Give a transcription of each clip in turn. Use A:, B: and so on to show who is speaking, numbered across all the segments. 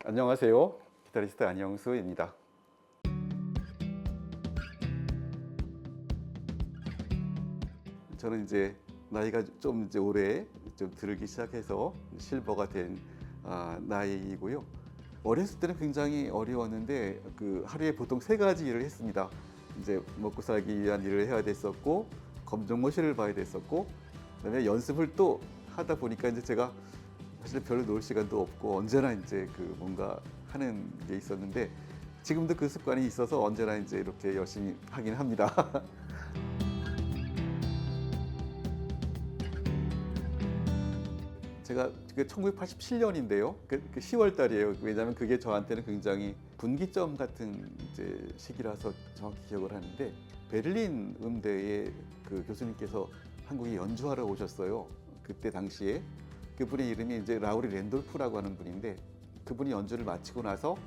A: 안녕하세요. 기타리스트 안영수입니다. 저는 이제 나이가 좀 이제 올해 좀 들기 시작해서 실버가 된 나이이고요. 어렸을 때는 굉장히 어려웠는데 하루에 보통 세 가지 일을 했습니다. 이제 먹고 살기 위한 일을 해야 됐었고, 검정고시를 봐야 됐었고, 그다음에 연습을 또 하다 보니까 이제 제가 사실 별로 놀 시간도 없고 언제나 이제 뭔가 하는 게 있었는데, 지금도 그 습관이 있어서 언제나 이제 이렇게 열심히 하긴 합니다. 제가 1987년인데요. 10월 달이에요. 왜냐하면 그게 저한테는 굉장히 분기점 같은 이제 시기라서 정확히 기억을 하는데, 베를린 음대의 교수님께서 한국에 연주하러 오셨어요. 그때 당시에 그분의 이름이 이제 라우리 랜돌프라고 하는 분인데, 그분이 연주를 마치고 나서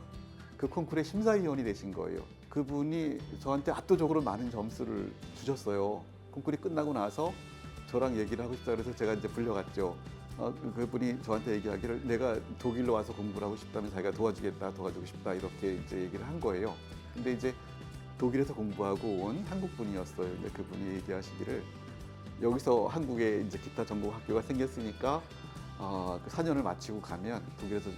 A: 그 콩쿠르의 심사위원이 되신 거예요. 그분이 저한테 압도적으로 많은 점수를 주셨어요. 콩쿠르이 끝나고 나서 저랑 얘기를 하고 싶다 그래서 제가 이제 불려갔죠. 그분이 저한테 얘기하기를, 내가 독일로 와서 공부를 하고 싶다면 자기가 도와주겠다, 도와주고 싶다, 이렇게 이제 얘기를 한 거예요. 근데 이제 독일에서 공부하고 온 한국 분이었어요. 근데 그분이 얘기하시기를, 여기서 한국에 이제 기타 전공 학교가 생겼으니까 그 4년을 마치고 가면 독일에서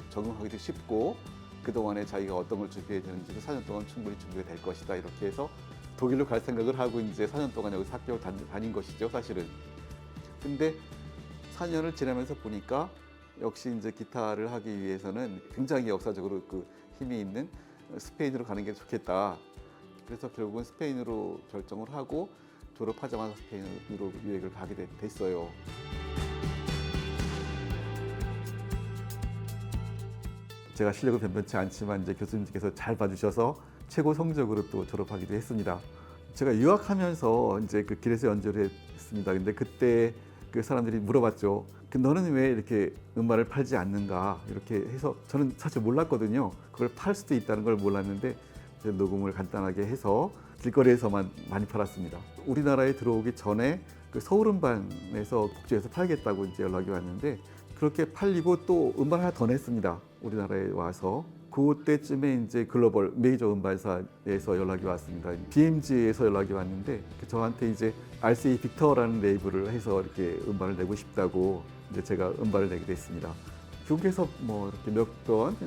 A: 적응하기도 쉽고, 그동안에 자기가 어떤 걸 준비해야 되는지 4년 동안 충분히 준비가 될 것이다, 이렇게 해서 독일로 갈 생각을 하고 이제 4년 동안 여기서 학교를 다닌 것이죠, 사실은. 근데 4년을 지나면서 보니까 역시 이제 기타를 하기 위해서는 굉장히 역사적으로 힘이 있는 스페인으로 가는 게 좋겠다. 그래서 결국은 스페인으로 결정을 하고 졸업하자마자 스페인으로 유학을 가게 됐어요. 제가 실력은 변변치 않지만 이제 교수님께서 잘 봐주셔서 최고 성적으로 또 졸업하기도 했습니다. 제가 유학하면서 이제 길에서 연주를 했습니다. 근데 그때 그 사람들이 물어봤죠. 너는 왜 이렇게 음반을 팔지 않는가? 이렇게 해서 저는 사실 몰랐거든요. 그걸 팔 수도 있다는 걸 몰랐는데, 녹음을 간단하게 해서 길거리에서만 많이 팔았습니다. 우리나라에 들어오기 전에 서울음반에서 국제에서 팔겠다고 이제 연락이 왔는데, 그렇게 팔리고 또 음반 하나 더 냈습니다. 우리나라에 와서. 그때쯤에 이제 글로벌 메이저 음반사에서 연락이 왔습니다. BMG에서 연락이 왔는데, 저한테 이제 RCA 빅터라는 레이블을 해서 이렇게 음반을 내고 싶다고 이제 제가 음반을 내게 됐습니다. 미국에서 뭐 이렇게 몇 번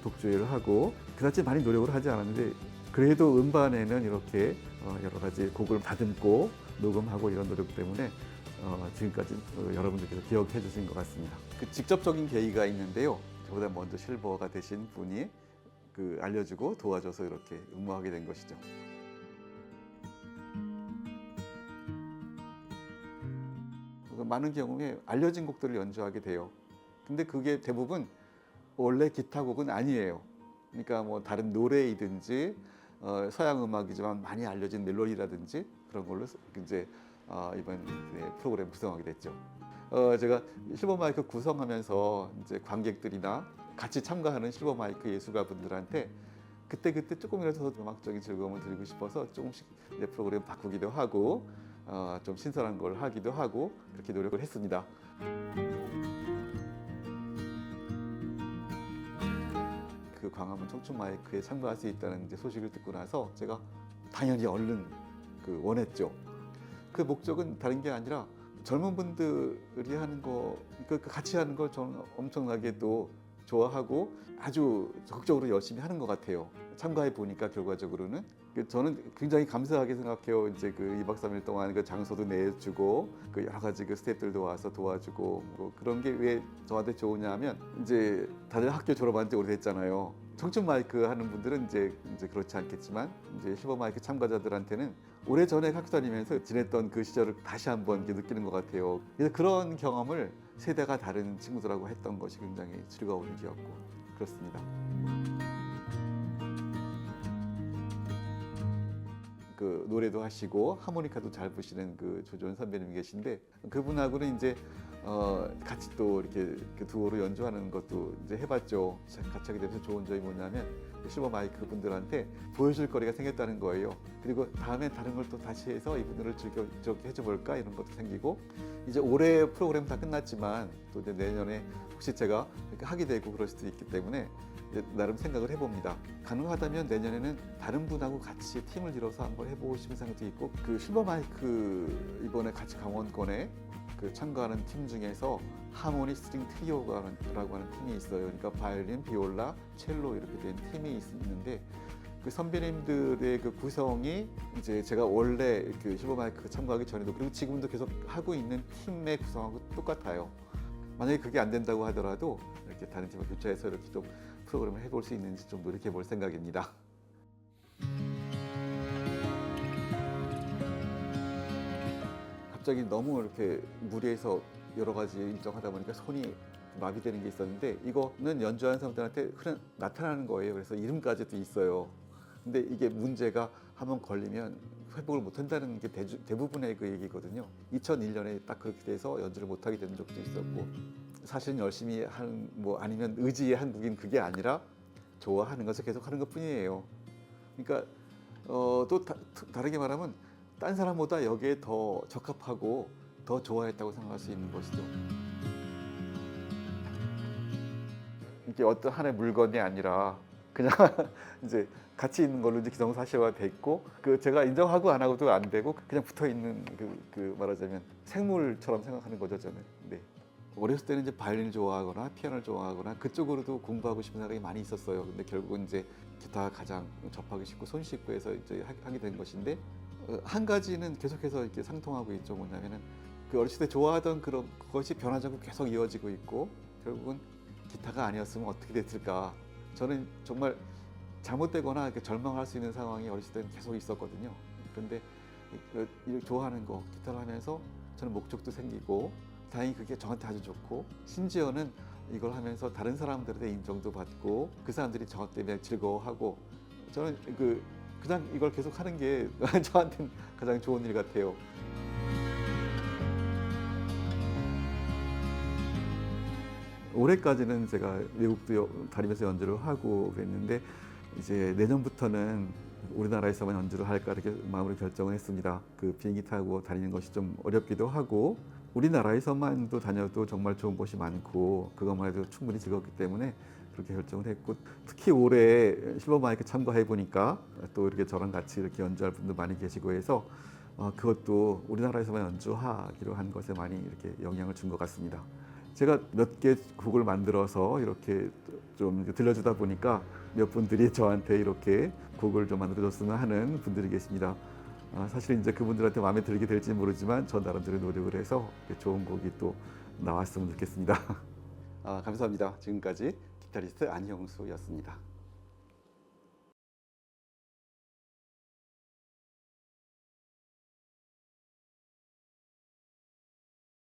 A: 독주회를 하고 그다지 많이 노력을 하지 않았는데, 그래도 음반에는 이렇게 여러 가지 곡을 다듬고 녹음하고 이런 노력 때문에 지금까지 여러분들께서 기억해 주신 것 같습니다. 직접적인 계기가 있는데요. 저보다 먼저 실버가 되신 분이 알려주고 도와줘서 이렇게 응모하게 된 것이죠. 많은 경우에 알려진 곡들을 연주하게 돼요. 근데 그게 대부분 원래 기타 곡은 아니에요. 그러니까 뭐 다른 노래이든지 서양 음악이지만 많이 알려진 멜로디라든지 그런 걸로 이제 이번 프로그램 구성하게 됐죠. 제가 실버 마이크 구성하면서 이제 관객들이나 같이 참가하는 실버 마이크 예술가분들한테 그때 조금이라도 더 음악적인 즐거움을 드리고 싶어서 조금씩 이제 프로그램 바꾸기도 하고 좀 신선한 걸 하기도 하고 그렇게 노력을 했습니다. 광화문 청춘 마이크에 참가할 수 있다는 이제 소식을 듣고 나서 제가 당연히 얼른 원했죠. 그 목적은 다른 게 아니라 젊은 분들이 하는 거, 같이 하는 걸 저는 엄청나게 또 좋아하고 아주 적극적으로 열심히 하는 것 같아요. 참가해 보니까 결과적으로는 저는 굉장히 감사하게 생각해요. 이제 2박 3일 동안 장소도 내주고 여러 가지 스태프들도 와서 도와주고 뭐 그런 게 왜 저한테 좋으냐면, 이제 다들 학교 졸업한 지 오래됐잖아요. 청춘 마이크 하는 분들은 이제 그렇지 않겠지만, 이제 실버 마이크 참가자들한테는 오래전에 학교 다니면서 지냈던 그 시절을 다시 한번 느끼는 것 같아요. 그래서 그런 경험을 세대가 다른 친구들하고 했던 것이 굉장히 즐거운 일이었고 그렇습니다. 노래도 하시고 하모니카도 잘 부시는 조조은 선배님이 계신데, 그분하고는 이제 같이 또 이렇게 그 두오로 연주하는 것도 이제 해봤죠. 같이 하게 되면서 좋은 점이 뭐냐면 실버 마이크 분들한테 보여줄 거리가 생겼다는 거예요. 그리고 다음엔 다른 걸 또 다시 해서 이분들을 즐겁게 해줘 볼까 이런 것도 생기고, 이제 올해 프로그램 다 끝났지만 또 이제 내년에 혹시 제가 이렇게 하게 되고 그럴 수도 있기 때문에 이제 나름 생각을 해봅니다. 가능하다면 내년에는 다른 분하고 같이 팀을 이뤄서 한번 해보고 싶은 생각도 있고, 그 실버 마이크 이번에 같이 강원권에 그 참가하는 팀 중에서 하모니 스트링 트리오라고 하는 팀이 있어요. 그러니까 바이올린, 비올라, 첼로 이렇게 된 팀이 있는데, 그 선배님들의 그 구성이 이제 제가 원래 그 실버 마이크 참가하기 전에도 그리고 지금도 계속 하고 있는 팀의 구성하고 똑같아요. 만약에 그게 안 된다고 하더라도 이렇게 다른 팀을 교체해서 이렇게 좀 프로그램을 해볼 수 있는지 좀 노력해 볼 생각입니다. 갑자기 너무 이렇게 무리해서 여러 가지 일정하다 보니까 손이 마비되는 게 있었는데, 이거는 연주하는 사람들한테 그냥 나타나는 거예요. 그래서 이름까지도 있어요. 근데 이게 문제가 한번 걸리면 회복을 못 한다는 게 대부분의 그 얘기거든요. 2001년에 딱 그렇게 돼서 연주를 못 하게 된 적도 있었고, 사실은 열심히 한 뭐 아니면 의지의 한국인 그게 아니라 좋아하는 것을 계속 하는 것뿐이에요. 그러니까 또 다르게 말하면 딴 사람보다 여기에 더 적합하고 더 좋아했다고 생각할 수 있는 것이죠. 이게 어떤 하나의 물건이 아니라 그냥 이제 같이 있는 걸로 이제 기성사실화 됐고, 그 제가 인정하고 안 하고도 안 되고 그냥 붙어 있는 그 말하자면 생물처럼 생각하는 거죠, 저는. 네. 어렸을 때는 이제 바이올린을 좋아하거나 피아노를 좋아하거나 그쪽으로도 공부하고 싶은 생각이 많이 있었어요. 근데 결국은 이제 기타가 가장 접하기 쉽고 손쉽고 해서 이제 하게 된 것인데, 한 가지는 계속해서 이렇게 상통하고 있죠. 뭐냐면은 그 어렸을 때 좋아하던 그것이 변화적으로 계속 이어지고 있고, 결국은 기타가 아니었으면 어떻게 됐을까. 저는 정말 잘못되거나 이렇게 절망할 수 있는 상황이 어렸을 때는 계속 있었거든요. 그런데 이렇게 좋아하는 거 기타를 하면서 저는 목적도 생기고, 다행히 그게 저한테 아주 좋고, 심지어는 이걸 하면서 다른 사람들의 인정도 받고 그 사람들이 저 때문에 즐거워하고, 저는 그냥 이걸 계속 하는 게 저한테는 가장 좋은 일 같아요. 올해까지는 제가 외국도 다니면서 연주를 하고 그랬는데, 이제 내년부터는 우리나라에서만 연주를 할까 이렇게 마음으로 결정을 했습니다. 그 비행기 타고 다니는 것이 좀 어렵기도 하고, 우리나라에서만도 다녀도 정말 좋은 곳이 많고 그것만 해도 충분히 즐겁기 때문에 그렇게 결정을 했고, 특히 올해 실버 마이크 참가해 보니까 또 이렇게 저랑 같이 이렇게 연주할 분도 많이 계시고 해서 그것도 우리나라에서만 연주하기로 한 것에 많이 이렇게 영향을 준 것 같습니다. 제가 몇 개 곡을 만들어서 이렇게 좀 들려주다 보니까 몇 분들이 저한테 이렇게 곡을 좀 만들어줬으면 하는 분들이 계십니다. 사실 이제 그분들한테 마음에 들게 될지 모르지만 저 나름대로 노력을 해서 좋은 곡이 또 나왔으면 좋겠습니다. 감사합니다. 지금까지 기타리스트 안형수였습니다.